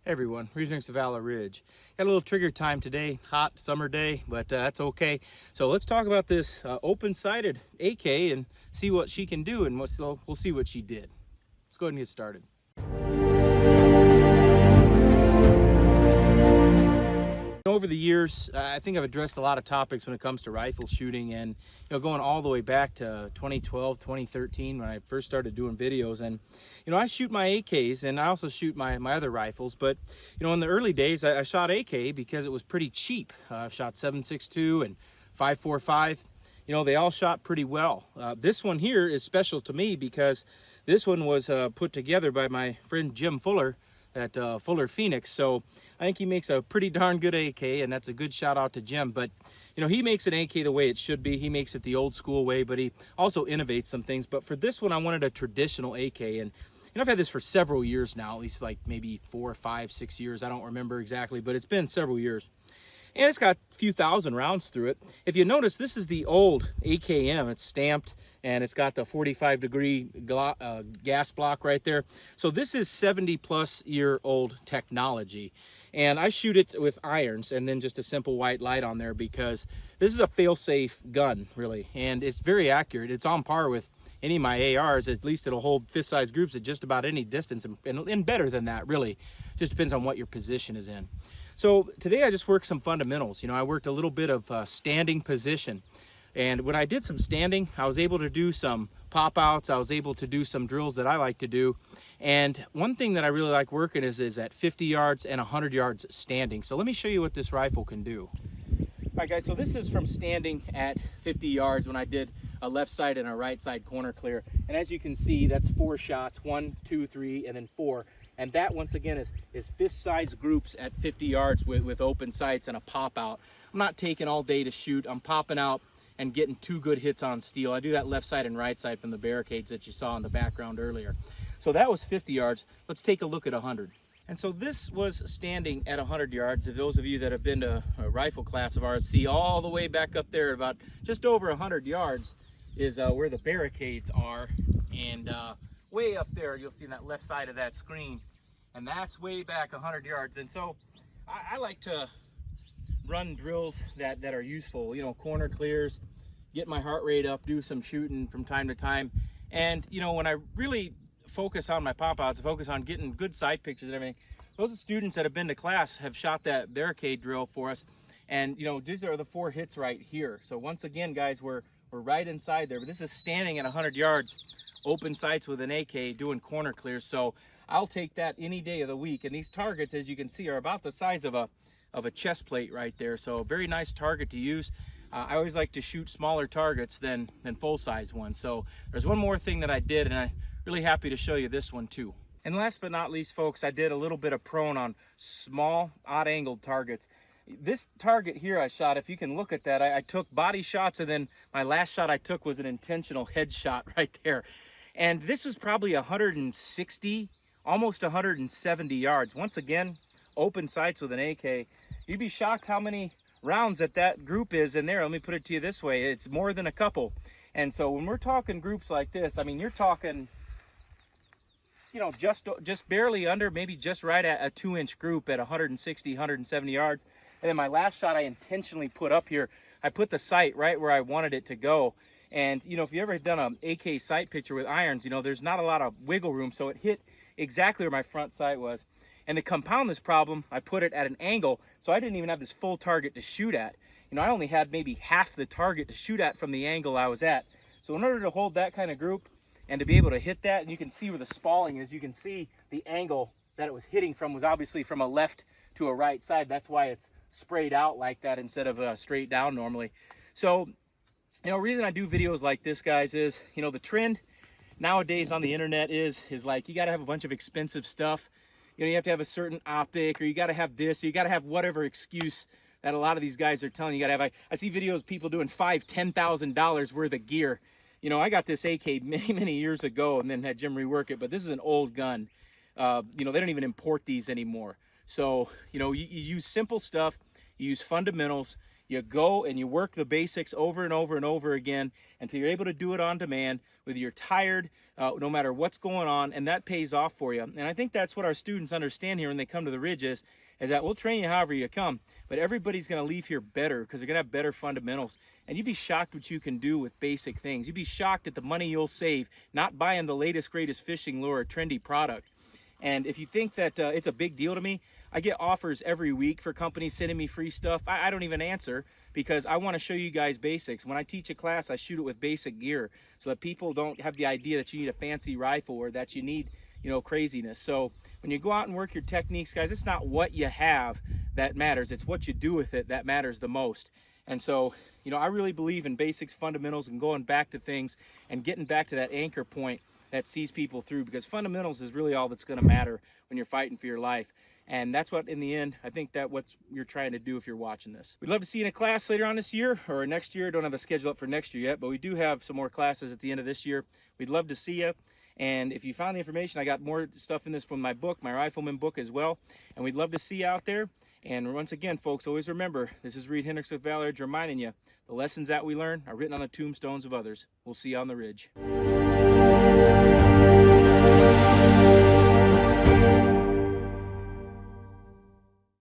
Hey everyone, Henrichs of Valor Ridge. Got a little trigger time today, hot summer day, but that's okay. So let's talk about this open-sighted AK and see what she can do, and we'll see what she did. Let's go ahead and get started. Over the years, I think I've addressed a lot of topics when it comes to rifle shooting, and going all the way back to 2012, 2013 when I first started doing videos. And I shoot my AKs and I also shoot my other rifles, but in the early days I shot AK because it was pretty cheap. I've shot 7.62 and 5.45. They all shot pretty well. This one here is special to me because this one was put together by my friend Jim Fuller at Fuller Phoenix. So I think he makes a pretty darn good AK, and that's a good shout out to Jim. But he makes an AK the way it should be. He makes it the old school way, but he also innovates some things. But for this one, I wanted a traditional AK, and I've had this for several years now, at least like maybe 4, 5, 6 years. I don't remember exactly, but it's been several years. And it's got a few thousand rounds through it. If you notice, this is the old AKM. It's stamped and it's got the 45-degree gas block right there. So this is 70-plus-year-old technology. And I shoot it with irons and then just a simple white light on there because this is a fail-safe gun, really. And it's very accurate. It's on par with any of my ARs. At least it'll hold fist-sized groups at just about any distance, and better than that, really. Just depends on what your position is in. So today I just worked some fundamentals. I worked a little bit of standing position. And when I did some standing, I was able to do some pop-outs. I was able to do some drills that I like to do. And one thing that I really like working is at 50 yards and 100 yards standing. So let me show you what this rifle can do. All right, guys, so this is from standing at 50 yards when I did a left side and a right side corner clear. And as you can see, that's 4 shots, 1, 2, 3, and then 4. And that, once again, is fist-sized groups at 50 yards with open sights and a pop-out. I'm not taking all day to shoot. I'm popping out and getting 2 good hits on steel. I do that left side and right side from the barricades that you saw in the background earlier. So that was 50 yards. Let's take a look at 100. And so this was standing at 100 yards. If those of you that have been to a rifle class of ours see all the way back up there, about just over 100 yards, is where the barricades are. And way up there, you'll see that left side of that screen. And that's way back 100 yards. And so I like to run drills that are useful, corner clears, get my heart rate up, do some shooting from time to time. And, when I really focus on my pop-outs, focus on getting good side pictures and everything, those students that have been to class have shot that barricade drill for us. And, these are the 4 hits right here. So once again, guys, we're right inside there. But this is standing at 100 yards, open sights with an AK, doing corner clears. So I'll take that any day of the week. And these targets, as you can see, are about the size of a chest plate right there. So a very nice target to use. I always like to shoot smaller targets than full-size ones. So there's one more thing that I did, and I'm really happy to show you this one too. And last but not least, folks, I did a little bit of prone on small, odd-angled targets. This target here I shot, if you can look at that, I took body shots, and then my last shot I took was an intentional headshot right there. And this was probably 160, almost 170 yards. Once again, open sights with an AK. You'd be shocked how many rounds that group is in there. Let me put it to you this way. It's more than a couple. And so when we're talking groups like this, I mean, you're talking, just barely under, maybe just right at a 2-inch group at 160, 170 yards. And then my last shot I intentionally put up here, I put the sight right where I wanted it to go. And, if you ever had done an AK sight picture with irons, there's not a lot of wiggle room. So it hit exactly where my front sight was. And to compound this problem, I put it at an angle, so I didn't even have this full target to shoot at. I only had maybe half the target to shoot at from the angle I was at. So in order to hold that kind of group and to be able to hit that, and you can see where the spalling is, you can see the angle that it was hitting from was obviously from a left to a right side. That's why it's sprayed out like that instead of straight down normally. So, the reason I do videos like this, guys, is, the trend nowadays on the internet is like, you got to have a bunch of expensive stuff. You have to have a certain optic, or you got to have this, or you got to have whatever excuse that a lot of these guys are telling you. You got to have. I see videos of people doing $5,000, $10,000 worth of gear. I got this AK many years ago and then had Jim rework it, but this is an old gun. They don't even import these anymore. So, you use simple stuff, you use fundamentals, You go and you work the basics over and over and over again until you're able to do it on demand, whether you're tired, no matter what's going on, and that pays off for you. And I think that's what our students understand here when they come to the Ridge is that we'll train you however you come, but everybody's going to leave here better because they're going to have better fundamentals. And you'd be shocked what you can do with basic things. You'd be shocked at the money you'll save not buying the latest, greatest fishing lure or trendy product. And if you think that it's a big deal to me, I get offers every week for companies sending me free stuff. I don't even answer because I want to show you guys basics. When I teach a class, I shoot it with basic gear so that people don't have the idea that you need a fancy rifle or that you need, you know, craziness. So when you go out and work your techniques, guys, it's not what you have that matters. It's what you do with it that matters the most. And so, you know, I really believe in basics, fundamentals, and going back to things and getting back to that anchor point that sees people through, because fundamentals is really all that's going to matter when you're fighting for your life. And that's what, in the end, I think that what you're trying to do if you're watching this. We'd love to see you in a class later on this year or next year. Don't have a schedule up for next year yet, but we do have some more classes at the end of this year. We'd love to see you. And if you found the information, I got more stuff in this from my book, my Rifleman book as well. And we'd love to see you out there. And once again, folks, always remember, this is Reid Henrichs with Valor, reminding you, the lessons that we learn are written on the tombstones of others. We'll see you on the Ridge.